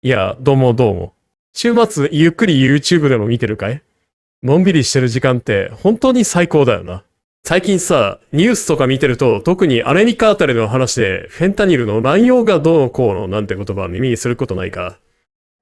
いや、どうもどうも。週末ゆっくり YouTube でも見てるかい？のんびりしてる時間って本当に最高だよな。最近さ、ニュースとか見てると特にアメリカあたりの話でフェンタニルの乱用がどうのこうのなんて言葉は耳にすることないか？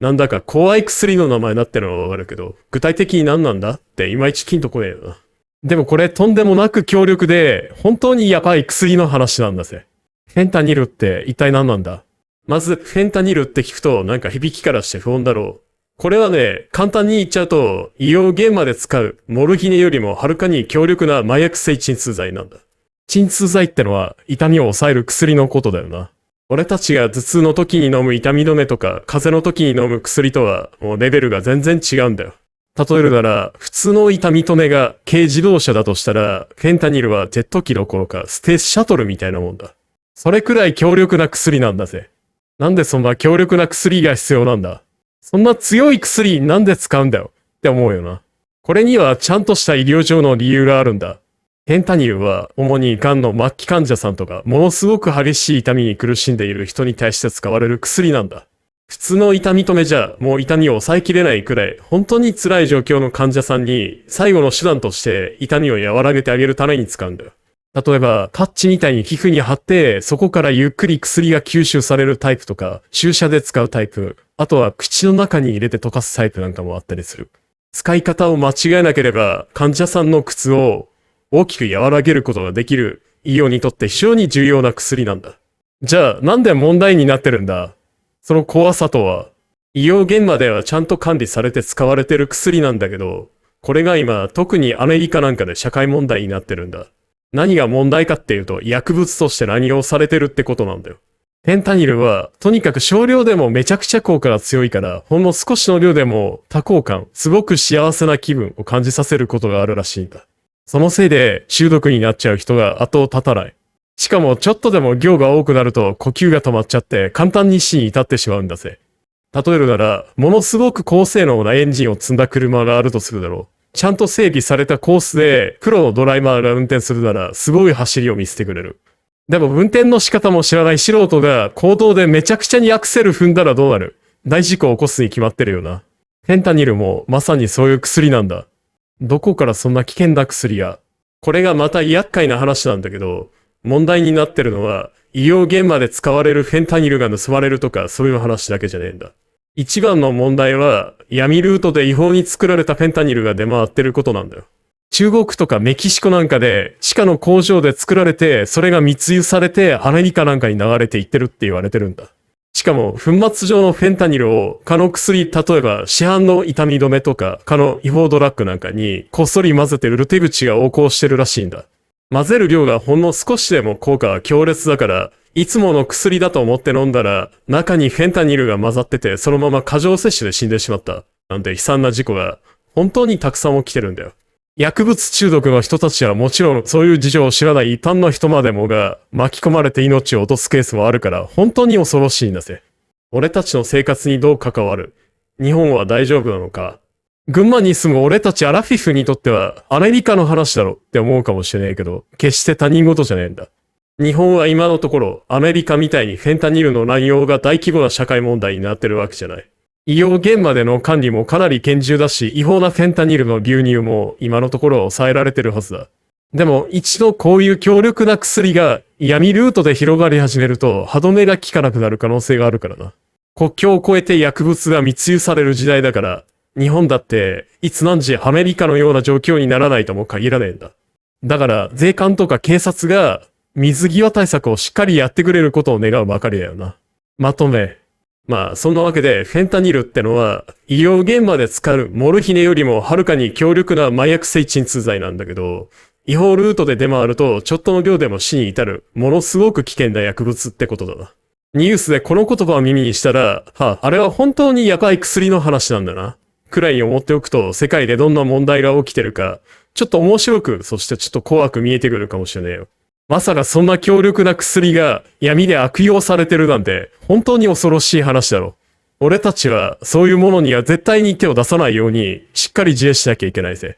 なんだか怖い薬の名前になってるのはわかるけど、具体的に何なんだっていまいちピンとこねえよな。でもこれとんでもなく強力で本当にやばい薬の話なんだぜ。フェンタニルって一体何なんだ？まず、フェンタニルって聞くとなんか響きからして不穏だろう。これはね、簡単に言っちゃうと、医療現場で使うモルヒネよりもはるかに強力な麻薬性鎮痛剤なんだ。鎮痛剤ってのは痛みを抑える薬のことだよな。俺たちが頭痛の時に飲む痛み止めとか風邪の時に飲む薬とはもうレベルが全然違うんだよ。例えるなら、普通の痛み止めが軽自動車だとしたら、フェンタニルはジェット機どころかスペースシャトルみたいなもんだ。それくらい強力な薬なんだぜ。なんでそんな強力な薬が必要なんだ？そんな強い薬なんで使うんだよって思うよな。これにはちゃんとした医療上の理由があるんだ。フェンタニルは主に癌の末期患者さんとかものすごく激しい痛みに苦しんでいる人に対して使われる薬なんだ。普通の痛み止めじゃもう痛みを抑えきれないくらい本当に辛い状況の患者さんに最後の手段として痛みを和らげてあげるために使うんだよ。例えば、パッチみたいに皮膚に貼って、そこからゆっくり薬が吸収されるタイプとか、注射で使うタイプ、あとは口の中に入れて溶かすタイプなんかもあったりする。使い方を間違えなければ、患者さんの苦痛を大きく和らげることができる医療にとって非常に重要な薬なんだ。じゃあ、なんで問題になってるんだ？その怖さとは、医療現場ではちゃんと管理されて使われてる薬なんだけど、これが今、特にアメリカなんかで社会問題になってるんだ。何が問題かっていうと、薬物として乱用されてるってことなんだよ。フェンタニルは、とにかく少量でもめちゃくちゃ効果が強いから、ほんの少しの量でも多幸感、すごく幸せな気分を感じさせることがあるらしいんだ。そのせいで、中毒になっちゃう人が後を絶たない。しかも、ちょっとでも量が多くなると呼吸が止まっちゃって、簡単に死に至ってしまうんだぜ。例えるなら、ものすごく高性能なエンジンを積んだ車があるとするだろう。ちゃんと整備されたコースで、プロのドライバーが運転するなら、すごい走りを見せてくれる。でも運転の仕方も知らない素人が、公道でめちゃくちゃにアクセル踏んだらどうなる？大事故を起こすに決まってるよな。フェンタニルもまさにそういう薬なんだ。どこからそんな危険な薬が？これがまた厄介な話なんだけど、問題になってるのは、医療現場で使われるフェンタニルが盗まれるとかそういう話だけじゃねえんだ。一番の問題は、闇ルートで違法に作られたフェンタニルが出回ってることなんだよ。中国とかメキシコなんかで、地下の工場で作られて、それが密輸されて、アメリカなんかに流れていってるって言われてるんだ。しかも、粉末状のフェンタニルを、蚊の薬、例えば市販の痛み止めとか、蚊の違法ドラッグなんかに、こっそり混ぜてる手口が横行してるらしいんだ。混ぜる量がほんの少しでも効果は強烈だから、いつもの薬だと思って飲んだら、中にフェンタニルが混ざってて、そのまま過剰摂取で死んでしまった。なんて悲惨な事故が、本当にたくさん起きてるんだよ。薬物中毒の人たちはもちろんそういう事情を知らない一般の人までもが巻き込まれて命を落とすケースもあるから、本当に恐ろしいんだぜ。俺たちの生活にどう関わる？日本は大丈夫なのか？群馬に住む俺たちアラフィフにとってはアメリカの話だろって思うかもしれないけど、決して他人事じゃねえんだ。日本は今のところアメリカみたいにフェンタニルの乱用が大規模な社会問題になってるわけじゃない。医療現場での管理もかなり厳重だし、違法なフェンタニルの流入も今のところ抑えられてるはずだ。でも一度こういう強力な薬が闇ルートで広がり始めると歯止めが効かなくなる可能性があるからな。国境を越えて薬物が密輸される時代だから、日本だっていつ何時アメリカのような状況にならないとも限らねえんだ。だから税関とか警察が水際対策をしっかりやってくれることを願うばかりだよな。まとめ。まあそんなわけでフェンタニルってのは医療現場で使うモルヒネよりもはるかに強力な麻薬性鎮痛剤なんだけど、違法ルートで出回るとちょっとの量でも死に至るものすごく危険な薬物ってことだな。ニュースでこの言葉を耳にしたら、あれは本当にやばい薬の話なんだな。くらいに思っておくと世界でどんな問題が起きてるか、ちょっと面白く、そしてちょっと怖く見えてくるかもしれねえよ。まさかそんな強力な薬が闇で悪用されてるなんて本当に恐ろしい話だろ。俺たちはそういうものには絶対に手を出さないようにしっかり自衛しなきゃいけないぜ。